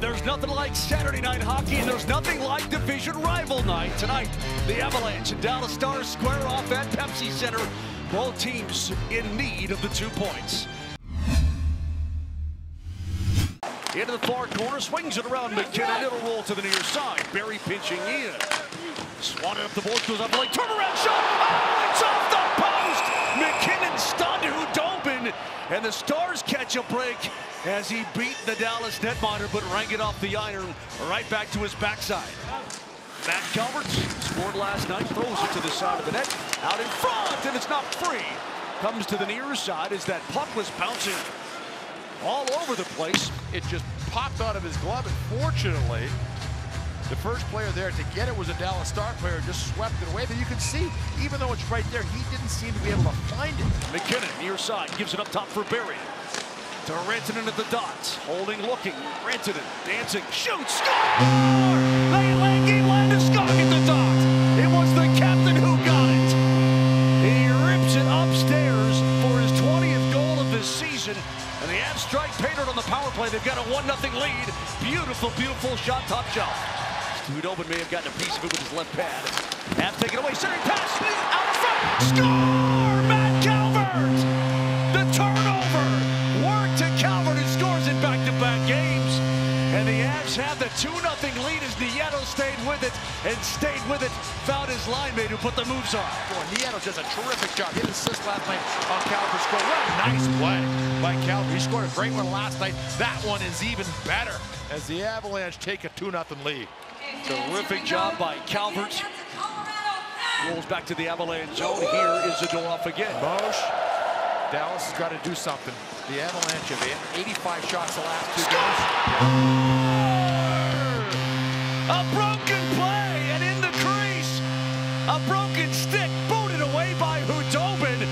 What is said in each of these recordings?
There's nothing like Saturday night hockey, and there's nothing like division rival night. Tonight, the Avalanche and Dallas Stars square off at Pepsi Center. Both teams in need of the 2 points. Into the far corner, swings it around McKinnon. It'll roll to the near side. Barrie pinching in. Swatted up the board, goes up the lane. Turnaround shot. Oh, it's off the post. McKinnon stunned Hudobin, and the Stars catch a break as he beat the Dallas netminder, but rang it off the iron right back to his backside. Matt Calvert scored last night, throws it to the side of the net, out in front, and it's not free. Comes to the near side as that puck was bouncing all over the place. It just popped out of his glove, and fortunately, the first player there to get it was a Dallas Star player, just swept it away. But you can see, even though it's right there, he didn't seem to be able to find it. McKinnon, near side, gives it up top for Barrie. To Rantanen at the dots, holding, looking. Rantanen, dancing, shoots, score! Game Landeskog at the dot. It was the captain who got it. He rips it upstairs for his 20th goal of this season. And the Avs strike Painter on the power play. They've got a 1-0 lead. Beautiful, beautiful shot, top shelf. Hudobin may have gotten a piece of it with his left pad. Avs take it away, centering pass, out in front, score! Matt Calvert! The turnover! Work to Calvert, who scores in back-to-back games. And the Avs have the 2-0 lead as Nieto stayed with it, and stayed with it, found his line mate who put the moves on. Boy, Nieto does a terrific job. He had an assist last night on Calvert's goal. What a nice play by Calvert. He scored a great one last night. That one is even better as the Avalanche take a 2-0 lead. Terrific job by Calvert. Rolls back to the Avalanche zone. Here is Zadorov again. Mosh. Dallas has got to do something. The Avalanche have hit 85 shots the last 2 games. A broken play, and in the crease, a broken stick booted away by Hudobin.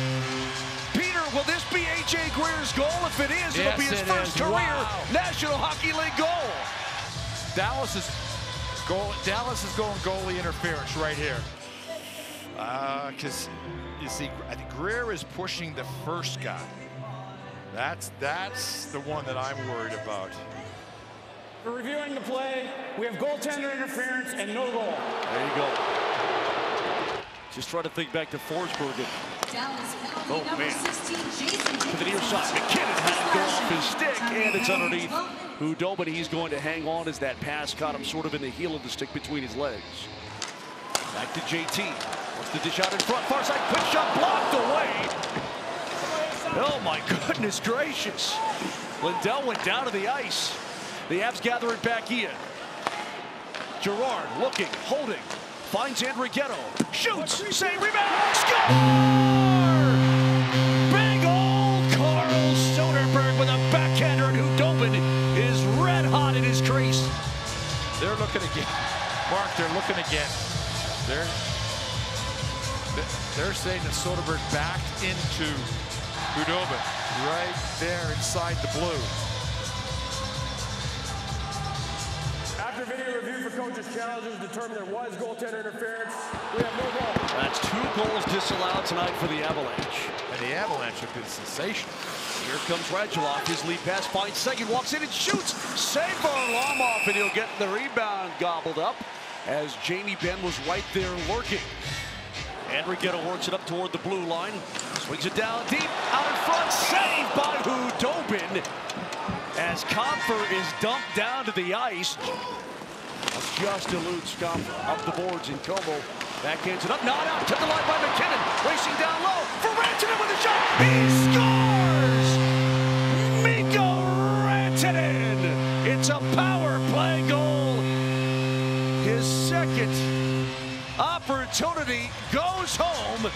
Peter, will this be H.A. Greer's goal? If it is, it'll be his first career National Hockey League goal. Dallas is going goalie interference right here. Because you see, I think Greer is pushing the first guy. That's the one that I'm worried about. For reviewing the play, we have goaltender interference and no goal. There you go. Just try to think back to Forsberg. Oh man! To the near side, McKinnon had to go off his stick, and it's underneath Hudobin. He's going to hang on as that pass caught him sort of in the heel of the stick between his legs. Back to JT. What's the dish out in front? Far side, quick shot blocked away. Oh my goodness gracious. Lindell went down to the ice. The Avs gather it back in. Gerard looking, holding, finds Andrighetto, shoots, save, rebound, score! Big old Carl Soderberg with a backhander, and Hudobin is red hot in his crease. They're looking again. Mark, they're looking again. They're saying that Soderberg backed into Hudobin right there inside the blue. After video review for coaches' challenges determined there was goaltender interference, we have no goal. That's 2 goals disallowed tonight for the Avalanche. And the Avalanche have been sensational. Here comes Radulov, his lead pass, finds second, walks in and shoots. Save Varlamov, and he'll get the rebound gobbled up as Jamie Benn was right there lurking. Andrighetto works it up toward the blue line, swings it down deep, out in front, saved by Hudobin as Compher is dumped down to the ice. Just eludes Compher up the boards, and Como backhands it up, not out, to the line by McKinnon, racing down low for Rantanen with a shot. He scores! Mikko Rantanen! It's a power play goal. His second opportunity goes home,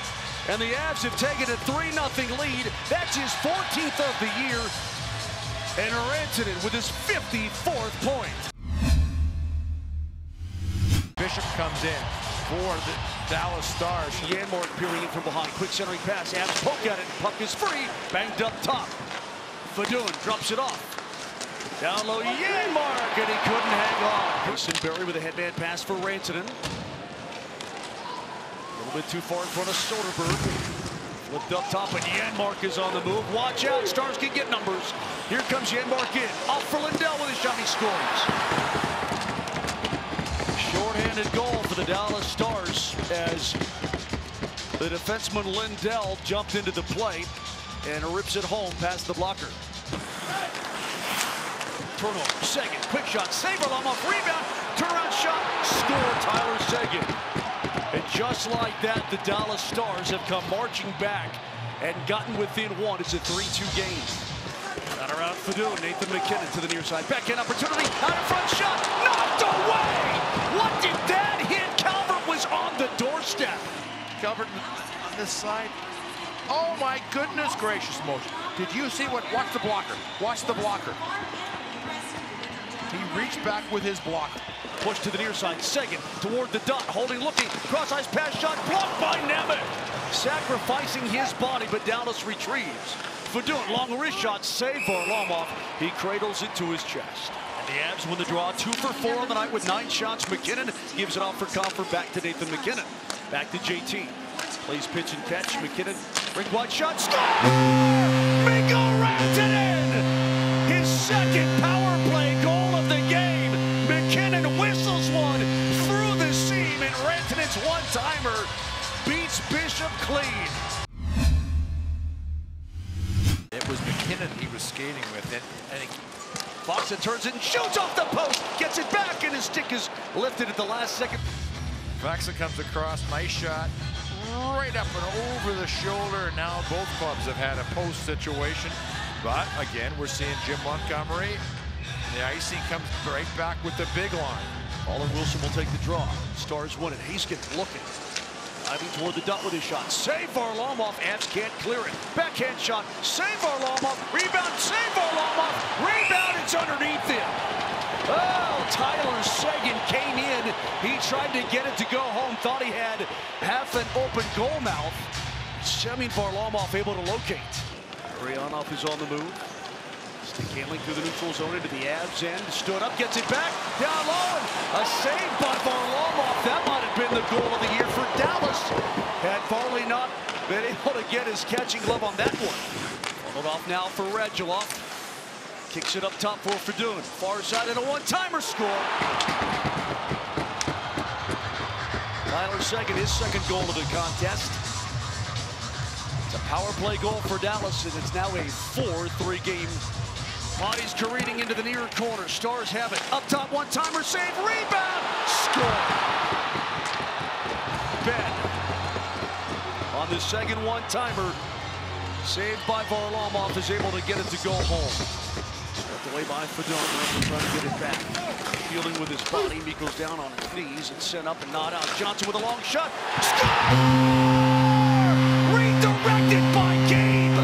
and the Avs have taken a 3-0 lead. That's his 14th of the year, and Rantanen with his 54th point. Bishop comes in for the Dallas Stars. Janmark peering in from behind, quick centering pass, Avs poke at it, puck is free, banged up top. Fedun drops it off. Down low, Janmark, and he couldn't hang on. Mason Barrie with a headman pass for Rantanen. A little bit too far in front of Soderberg. Flipped up top, and Janmark is on the move. Watch out, Stars can get numbers. Here comes Janmark in. Off for Lindell with a shot, he scores. Short-handed goal for the Dallas Stars as the defenseman Lindell jumped into the play and rips it home past the blocker. Turnover, Seguin, quick shot, Varlamov, rebound, turnaround shot, score, Tyler Seguin. And just like that, the Dallas Stars have come marching back and gotten within one. It's a 3-2 game. Got around Fedun, Nathan MacKinnon to the near side, backhand opportunity, out in front shot, knocked away! What did that hit? Calvert was on the doorstep. Calvert on this side. Oh my goodness gracious motion. Did you see what? Watch the blocker. Watch the blocker. He reached back with his blocker. Push to the near side, Seguin toward the dot, holding, looking, cross ice pass shot, blocked by Nemeth. Sacrificing his body, but Dallas retrieves. Fedun, long wrist shot, save Varlamov. He cradles it to his chest. And the Avs win the draw, 2 for 4 on the night with 9 shots. MacKinnon gives it off for Comfort, back to Nathan MacKinnon. Back to JT. Plays pitch and catch, MacKinnon, rink wide shot, score! Mikko Rantanen! His second power play goal of the game. MacKinnon whistles one through the seam, and Rantanen's one-timer beats Bishop clean. It was MacKinnon he was skating with, and Foxa turns it and shoots off the post, gets it back, and his stick is lifted at the last second. Foxa comes across, nice shot, right up and over the shoulder. Now both clubs have had a post situation, but again, we're seeing Jim Montgomery. The icing comes right back with the big line. Baller Wilson will take the draw. Stars win it. Haskin looking. Diving toward the dot with his shot. Save Varlamov. Avs can't clear it. Backhand shot. Save Varlamov. Rebound. Save Varlamov. Rebound. It's underneath him. Oh, Tyler Seguin came in. He tried to get it to go home. Thought he had half an open goal mouth. Semyon Varlamov able to locate. Ryanov is on the move. Stick handling through the neutral zone into the Avs end. Stood up, gets it back. Down low, and a save by Varlamov. That might have been the goal of the year for Dallas. Had Varley not been able to get his catching glove on that one. Funneled off now for Radulov. Kicks it up top for Fedun. Far side and a one-timer score. Tyler Seguin, his second goal of the contest. It's a power play goal for Dallas, and it's now a 4-3 game. Bodies careening into the near corner. Stars have it. Up top, one-timer save, rebound, score. Ben on the second one-timer, saved by Varlamov, is able to get it to go home. Swept away by Fedun, trying to get it back. Fielding with his body, he goes down on his knees and sent up and not out. Johnson with a long shot, score! Redirected by Gabe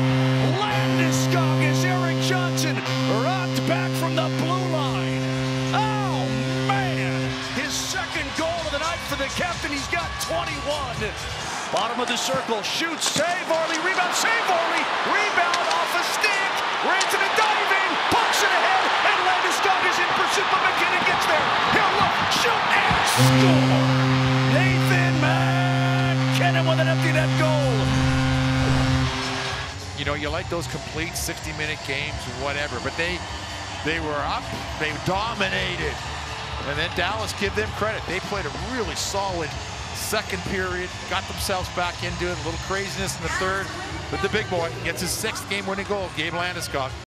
Landeskog as Erik Johnson rocked back from the blue line. Oh, man! His second goal of the night for the captain. He's got 21. Bottom of the circle, shoots, save Varley, rebound, save Varley, rebound off a stick, Rantanen diving, pucks it ahead, and Landeskog is in pursuit, but MacKinnon gets there. He'll look, shoot, and score! Nathan MacKinnon with an empty net goal. You know, you like those complete 60-minute games, whatever, but they were up, they dominated. And then Dallas, give them credit. They played a really solid second period, got themselves back into it, a little craziness in the third, but the big boy gets his 6th game-winning goal, Gabe Landeskog.